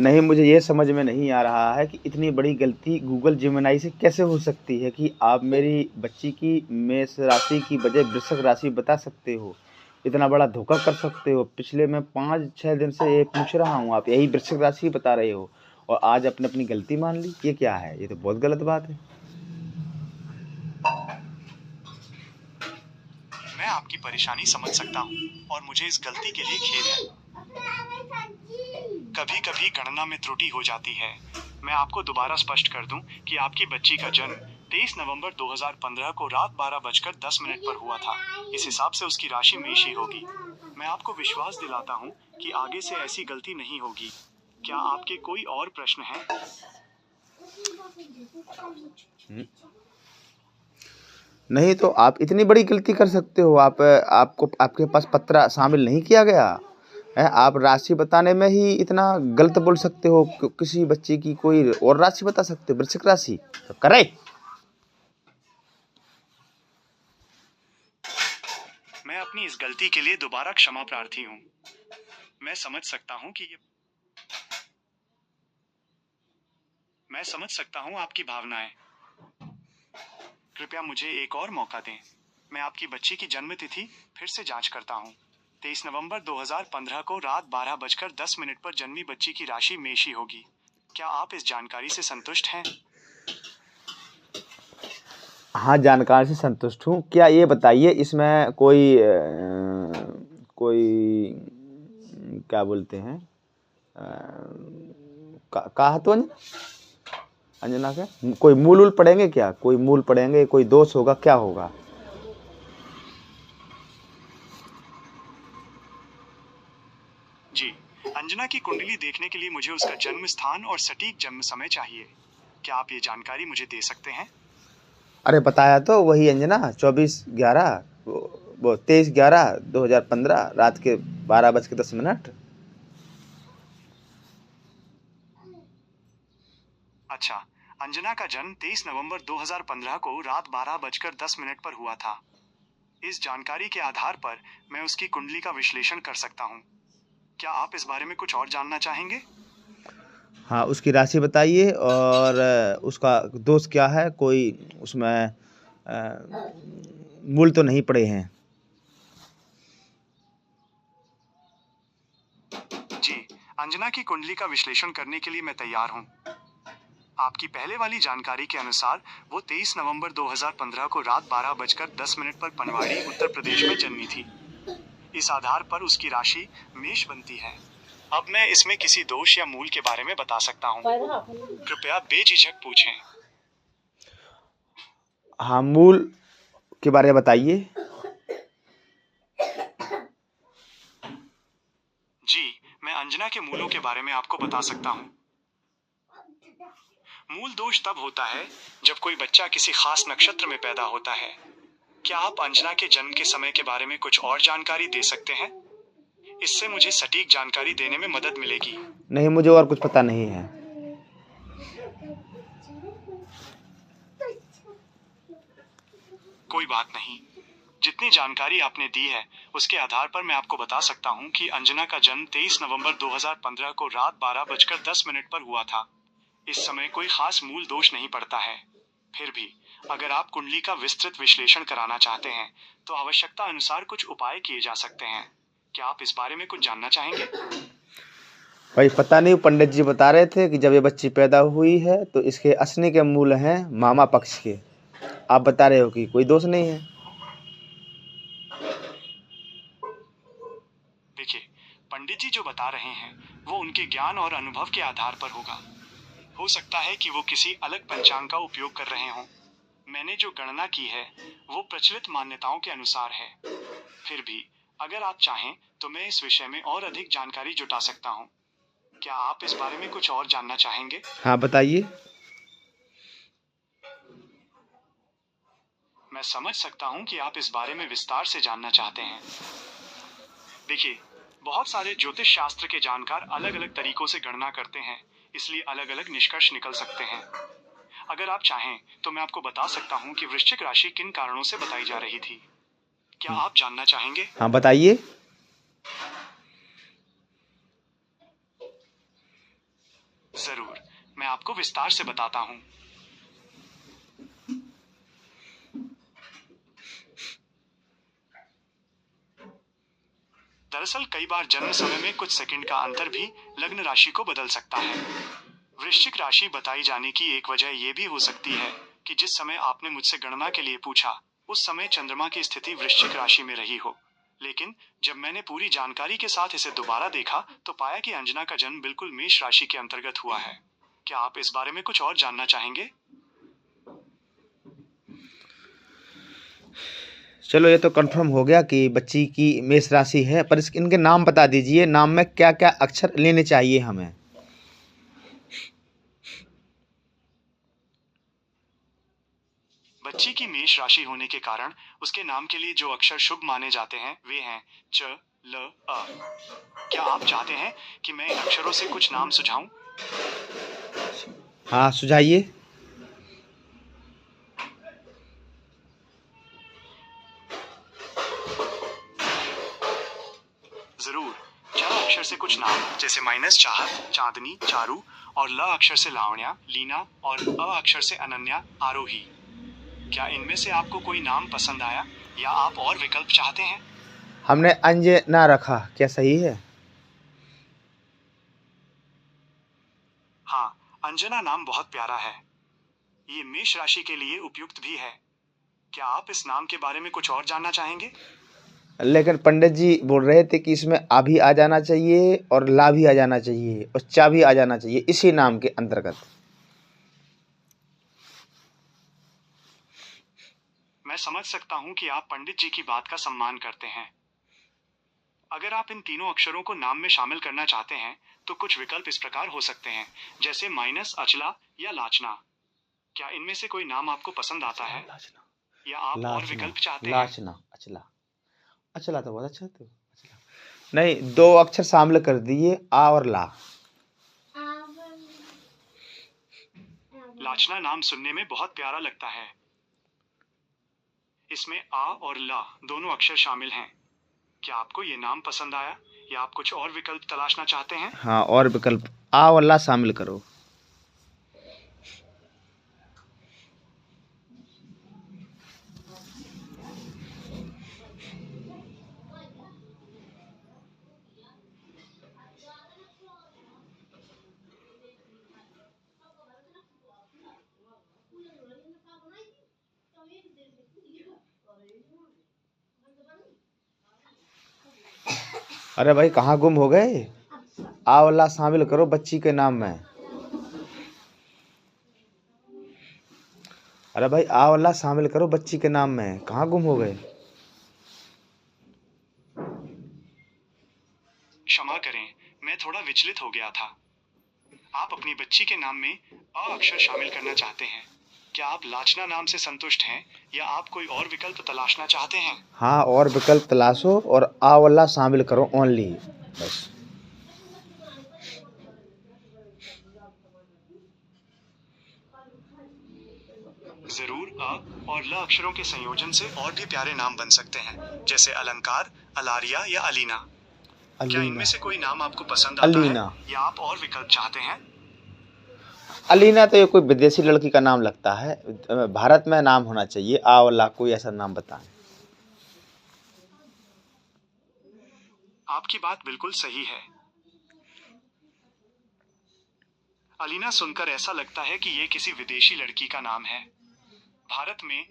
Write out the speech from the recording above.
नहीं, मुझे ये समझ में नहीं आ रहा है कि इतनी बड़ी गलती गूगल जेमिनी से कैसे हो सकती है कि आप मेरी बच्ची की मेष राशि की बजाय वृश्चिक राशि बता सकते हो। इतना बड़ा धोखा कर सकते हो। पिछले मैं 5-6 दिन से ये पूछ रहा हूँ, आप यही वृश्चिक राशि बता रहे हो और आज आपने अपनी गलती मान ली। ये क्या है? ये तो बहुत गलत बात है। मैं आपकी परेशानी समझ सकता हूँ और मुझे इस गलती के लिए खेद है। कभी कभी गणना में त्रुटि हो जाती है। मैं आपको दोबारा स्पष्ट कर दूं कि आपकी बच्ची का जन्म 23 नवंबर 2015 को रात 12:10 पर हुआ था। इस हिसाब से उसकी राशि मेष ही होगी। मैं आपको विश्वास दिलाता हूं कि आगे से ऐसी गलती नहीं होगी। क्या आपके कोई और प्रश्न हैं? नहीं तो आप इतनी बड़ी गलती कर सकते हो? आपको आपके पास पत्र शामिल नहीं किया गया है? आप राशि बताने में ही इतना गलत बोल सकते हो? किसी बच्चे की कोई और राशि बता सकते हो, वृश्चिक राशि तो करे। मैं अपनी इस गलती के लिए दोबारा क्षमा प्रार्थी हूँ। मैं समझ सकता हूँ आपकी भावनाएं। कृपया मुझे एक और मौका दें। मैं आपकी बच्ची की जन्म तिथि फिर से जांच करता हूँ। 23 नवंबर 2015 को रात 12:10 पर जन्मी बच्ची की राशि मेष ही होगी। क्या आप इस जानकारी से संतुष्ट हैं? हाँ, जानकारी से संतुष्ट हूँ। क्या ये बताइए इसमें कोई क्या बोलते हैं, कहा तो अंजना के कोई मूल पड़ेंगे क्या? कोई मूल पड़ेंगे, कोई दोष होगा, क्या होगा? जी, अंजना की कुंडली देखने के लिए मुझे उसका जन्म स्थान और सटीक जन्म समय चाहिए। क्या आप ये जानकारी मुझे दे सकते हैं? अरे बताया तो, वही अंजना, 24/11 वो 23/11/2015 रात के 12:10। अच्छा, अंजना का जन्म 23 नवंबर 2015 को रात 12:10 पर हुआ था। इस जानकारी के आधार पर मैं उसकी कुंडली का विश्लेषण कर सकता हूँ। क्या आप इस बारे में कुछ और जानना चाहेंगे? हाँ, उसकी राशि बताइए और उसका दोष क्या है? कोई उसमें मूल तो नहीं पड़े हैं? जी, अंजना की कुंडली का विश्लेषण करने के लिए मैं तैयार हूँ। आपकी पहले वाली जानकारी के अनुसार वो 23 नवंबर 2015 को रात 12:10 पर पनवाड़ी, उत्तर प्रदेश में जन्मी थी। इस आधार पर उसकी राशि मेष बनती है। अब मैं इसमें किसी दोष या मूल के बारे में बता सकता हूँ। कृपया बेझिझक पूछें। हाँ, मूल के बारे में बताइए। जी, मैं अंजना के मूलों के बारे में आपको बता सकता हूँ। मूल दोष तब होता है जब कोई बच्चा किसी खास नक्षत्र में पैदा होता है। क्या आप अंजना के जन्म के समय के बारे में कुछ और जानकारी दे सकते हैं? इससे मुझे सटीक जानकारी देने में मदद मिलेगी। नहीं, मुझे और कुछ पता नहीं है। कोई बात नहीं। जितनी जानकारी आपने दी है उसके आधार पर मैं आपको बता सकता हूँ कि अंजना का जन्म 23 नवंबर 2015 को रात 12:10 पर हुआ था। इस समय कोई खास मूल दोष नहीं पड़ता है। फिर भी अगर आप कुंडली का विस्तृत विश्लेषण कराना चाहते हैं तो आवश्यकता अनुसार कुछ उपाय किए जा सकते हैं। क्या आप इस बारे में कुछ जानना चाहेंगे? भाई पता नहीं, पंडित जी बता रहे थे कि जब ये बच्ची पैदा हुई है तो इसके असली के मूल हैं मामा पक्ष के। आप बता रहे हो कि कोई दोष नहीं है। देखिए, पंडित जी जो बता रहे हैं वो उनके ज्ञान और अनुभव के आधार पर होगा। हो सकता है कि वो किसी अलग पंचांग का उपयोग कर रहे हों। मैंने जो गणना की है वो प्रचलित मान्यताओं के अनुसार है। फिर भी अगर आप चाहें तो मैं इस विषय में और अधिक जानकारी जुटा सकता हूँ। क्या आप इस बारे में कुछ और जानना चाहेंगे? हाँ, बताइए। मैं समझ सकता हूँ कि आप इस बारे में विस्तार से जानना चाहते हैं। देखिए, बहुत सारे ज्योतिष शास्त्र के जानकार अलग अलग तरीकों से गणना करते हैं, इसलिए अलग अलग निष्कर्ष निकल सकते हैं। अगर आप चाहें तो मैं आपको बता सकता हूँ कि वृश्चिक राशि किन कारणों से बताई जा रही थी। क्या आप जानना चाहेंगे? हाँ, बताइए। जरूर, मैं आपको विस्तार से बताता हूँ। दरअसल कई बार जन्म समय में कुछ सेकंड का अंतर भी लग्न राशि को बदल सकता है। वृश्चिक राशि बताई जाने की एक वजह यह भी हो सकती है कि जिस समय आपने मुझसे गणना के लिए पूछा, उस समय चंद्रमा की स्थिति वृश्चिक राशि में रही हो। लेकिन जब मैंने पूरी जानकारी के साथ इसे दोबारा देखा तो पाया कि अंजना का जन्म बिल्कुल मेष राशि के अंतर्गत हुआ है। क्या आप इस बारे में कुछ और जानना चाहेंगे? चलो, ये तो कंफर्म हो गया कि बच्ची की मेष राशि है, पर इनके नाम बता दीजिए। नाम में क्या क्या अक्षर लेने चाहिए हमें? बच्ची की मेष राशि होने के कारण उसके नाम के लिए जो अक्षर शुभ माने जाते हैं वे हैं च, ल, अ। क्या आप चाहते हैं कि मैं इन अक्षरों से कुछ नाम सुझाऊं? हाँ, सुझाइए। जरूर। च अक्षर से कुछ नाम जैसे माइनस चाहत, चांदनी, चारू, और ल अक्षर से लावण्या, लीना, और अ अक्षर से अनन्या, आरोही। क्या इनमें से आपको कोई नाम पसंद आया या आप और विकल्प चाहते हैं? हमने अंजना रखा, क्या सही है? हाँ, अंजना नाम बहुत प्यारा है। ये मेष राशि के लिए उपयुक्त भी है। क्या आप इस नाम के बारे में कुछ और जानना चाहेंगे? लेकिन पंडित जी बोल रहे थे कि इसमें आ भी आ जाना चाहिए और ला भी आ जाना चाहिए और चा भी आ जाना चाहिए इसी नाम के अंतर्गत। मैं समझ सकता हूँ कि आप पंडित जी की बात का सम्मान करते हैं। अगर आप इन तीनों अक्षरों को नाम में शामिल करना चाहते हैं तो कुछ विकल्प इस प्रकार हो सकते हैं, जैसे माइनस अचला या लाचना। क्या इनमें से कोई नाम आपको पसंद आता है या आप और विकल्प चाहते हैं? लाचना, अचला। अचला तो बहुत अच्छा था। अचला नहीं, दो अक्षर शामिल कर दिए, आ और ला। लाचना नाम सुनने में बहुत प्यारा लगता है। इसमें आ और ला दोनों अक्षर शामिल हैं। क्या आपको ये नाम पसंद आया या आप कुछ और विकल्प तलाशना चाहते हैं? हाँ, और विकल्प आ और ला शामिल करो। अरे भाई, कहाँ गुम हो गए? आ और ला शामिल करो बच्ची के नाम में। अरे भाई, आ और ला शामिल करो बच्ची के नाम में, कहाँ गुम हो गए? क्षमा करें, मैं थोड़ा विचलित हो गया था। आप अपनी बच्ची के नाम में अ अक्षर शामिल करना चाहते हैं। क्या आप लाचना नाम से संतुष्ट हैं या आप कोई और विकल्प तलाशना चाहते हैं? हाँ, और विकल्प तलाशो और आ और ला शामिल करो ओनली, बस। जरूर। अ और ल अक्षरों के संयोजन से और भी प्यारे नाम बन सकते हैं, जैसे अलंकार, अलारिया या अलीना। क्या इनमें अलीना। से कोई नाम आपको पसंद आता है अलीना। या आप और विकल्प चाहते हैं? अलीना तो ये कोई विदेशी लड़की का नाम लगता है। भारत में नाम होना चाहिए आ और ला, कोई ऐसा नाम बताएं। आपकी बात बिल्कुल सही है। अलीना सुनकर ऐसा लगता है कि ये किसी विदेशी लड़की का नाम है। भारत में